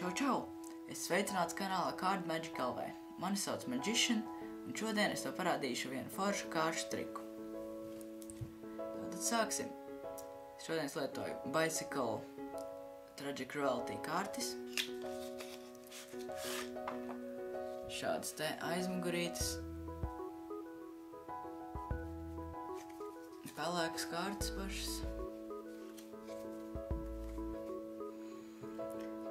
Čau, čau! Es sveicināts kanālā Card Magic LV. Mani sauc Magician, un šodien es tev parādīšu vienu foršu kāršu triku. Tad sāksim. Šodien es lietoju Bicycle Tragic Royalty kārtis. Šādas te aizmugurītes. Pelēkas kārtas pašas.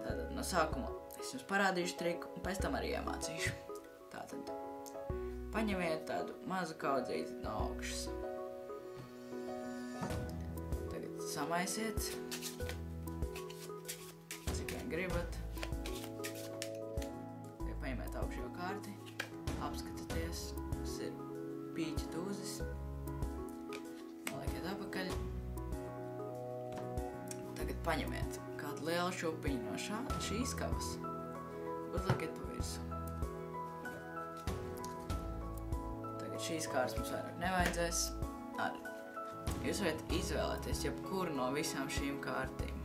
Tātad no sākuma es jums parādīšu triku un pēc tam arī iemācīšu. Tātad paņemiet tādu mazu kaudzīti no augšas. Tagad samaisiet, cik vien gribat. Tagad paņemiet augšējo kārti, apskatieties, tas ir pīķa tūzis. Noliekiet apakaļ. Tagad paņemiet kādu lielu šupiņu no šīs kavas. Uzliekiet pa virsmu. Tagad šīs kārtas mums vairāk nevajadzēs. Jūs varat izvēlēties jebkuru no visām šīm kārtīm.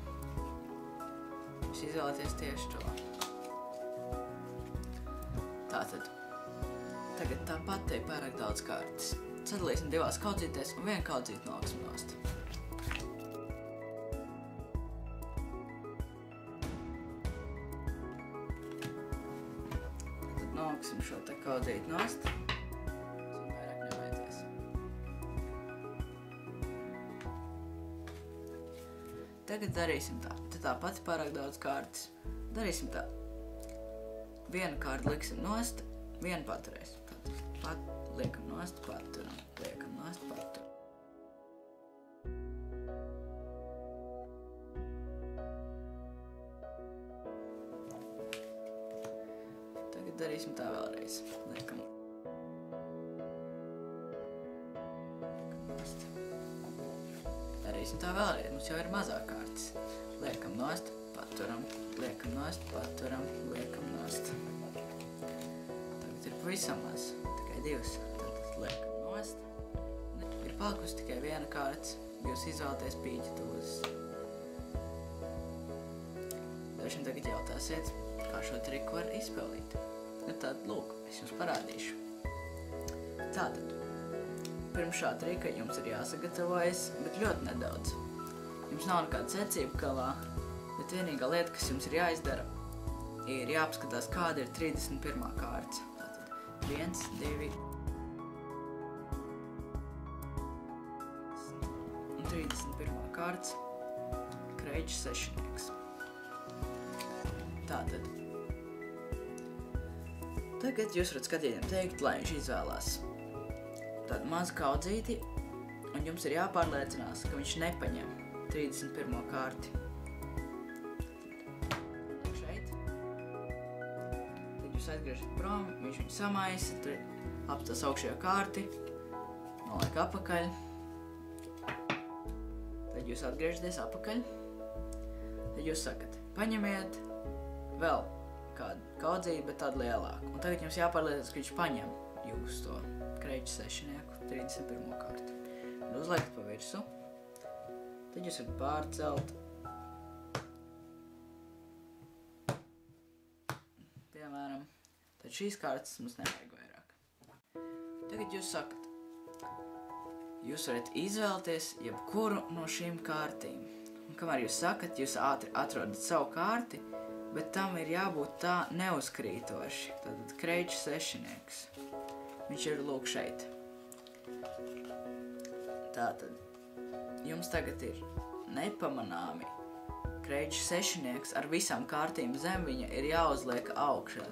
Jūs izvēlēties tieši to. Tātad, tagad tāpat te ir pārāk daudz kārtas. Sadalīsim divās kaudzītēs un vienu kaudzīti noliksim nost. Tad noliksim šo te kaudzīti nost. Tas vairāk nevajadzēs. Tagad darīsim tā. Te tāpat pārāk daudz kārtas. Darīsim tā. Vienu kārtu liksim nost, vienu paturēsim. Tad liekam nost, paturam. Liekam nost, paturam. Tagad darīsim tā vēlreiz. Liekam nost. Darīsim tā vēlreiz. Mums jau ir mazāk kārtas. Liekam nost, paturam. Liekam nost, paturam. Liekam nost. Tagad ir pavisam maz. Tikai divas. Tad liekam nost. Ir palikusi tikai viena kārts. Jūs izvēlaties pīķa tūzes. Droši vien tagad jautāsiet, kā šo triku var izpildīt. Tad, lūk, es jums parādīšu. Tātad, pirms šā trika jums ir jāsagatavojas, bet ļoti nedaudz. Jums nav nekāda secība kalā, bet vienīgā lieta, kas jums ir jāizdara, ir jāapskatās, kāda ir 31. kārts. Tātad 1, 2 un 31. kārts kreiķis sešinieks. Tātad tagad jūs varat skatītājiem teikt, lai viņš izvēlās tādu mazu kaudzīti, un jums ir jāpārliecinās, ka viņš nepaņem 31. kārti. Šeit. Tad jūs atgriežat prom, viņš viņu samaisa, tad apstās augšajā kārti, noliek apakaļ. Tad jūs atgriežaties apakaļ. Tad jūs sakat, paņemiet vēl kādu kaudzīti, bet tādu lielāku. Un tagad jums jāpārliecinās, ka viņš paņem jūs to kreiķu sešinieku 31. kārti. Un uzliekat pa virsu. Tad jūs varat pārcelt. Piemēram, tad šīs kārtas mums nevajag vairāk. Tagad jūs sakat, jūs varat izvēlēties jebkuru no šīm kārtīm. Un kamēr jūs sakat, jūs ātri atrodat savu kārti, bet tam ir jābūt tā neuzkrītoši. Tātad kreiķu sešinieks. Viņš ir lūk šeit. Tātad jums tagad ir nepamanāmi kreiķu sešinieks ar visām kārtīm zem viņa ir jāuzliek augšā.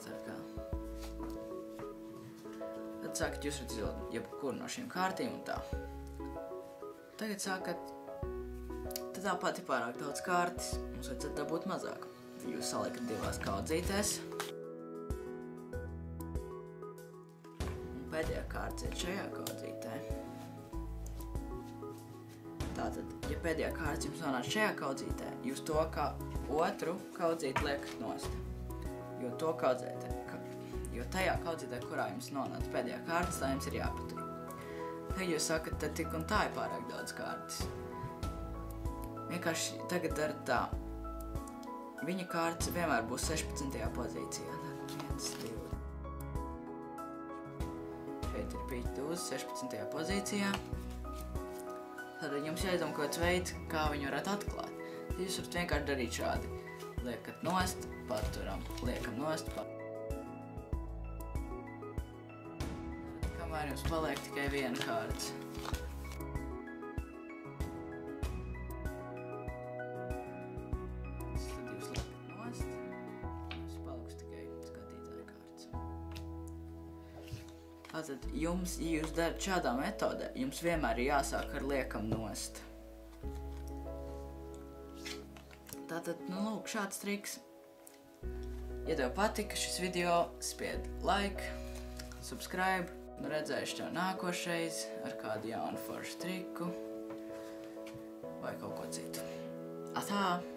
Tad sakat, jūs varat izvēlēt jebkuru no šīm kārtīm un tā. Tagad sakat, tad tāpat ir pārāk daudz kārtas. Mums vajadzētu dabūt mazāk. Jūs saliekat divās kaudzītēs. Un pēdējā kārts ir šajā kaudzītē. Tātad, ja pēdējā kārts jums nonāc šajā kaudzītē, jūs to kā otru kaudzīti liekat nost. Jo tajā kaudzītē, kurā jums nonāc pēdējā kārtas, tā jums ir jāpatur. Tad jūs sakat, tad tik un tā ir pārāk daudz kārtas. Vienkārši tagad darat tā. viņa kārts vienmēr būs 16. pozīcijā. 1, 2. Šeit ir pīķa dūze 16. pozīcijā. Tad jums jāizdomā kaut kāds veids, kā viņu varētu atklāt. Tad jūs varat vienkārši darīt šādi. Liekat nost, paturam, liekam nost, kamēr jums paliek tikai viena kārts. Tad jūs liekat nost, jums paliks tikai skatītāja kārts. Tātad jums, ja jūs darat šādā metodē, jums vienmēr ir jāsāk ar liekam nost. Tātad, lūk, šāds triks. Ja tev patika šis video, spied like, subscribe, redzēšu tev nākošreiz ar kādu jaunu foršu triku vai kaut ko citu. Atā!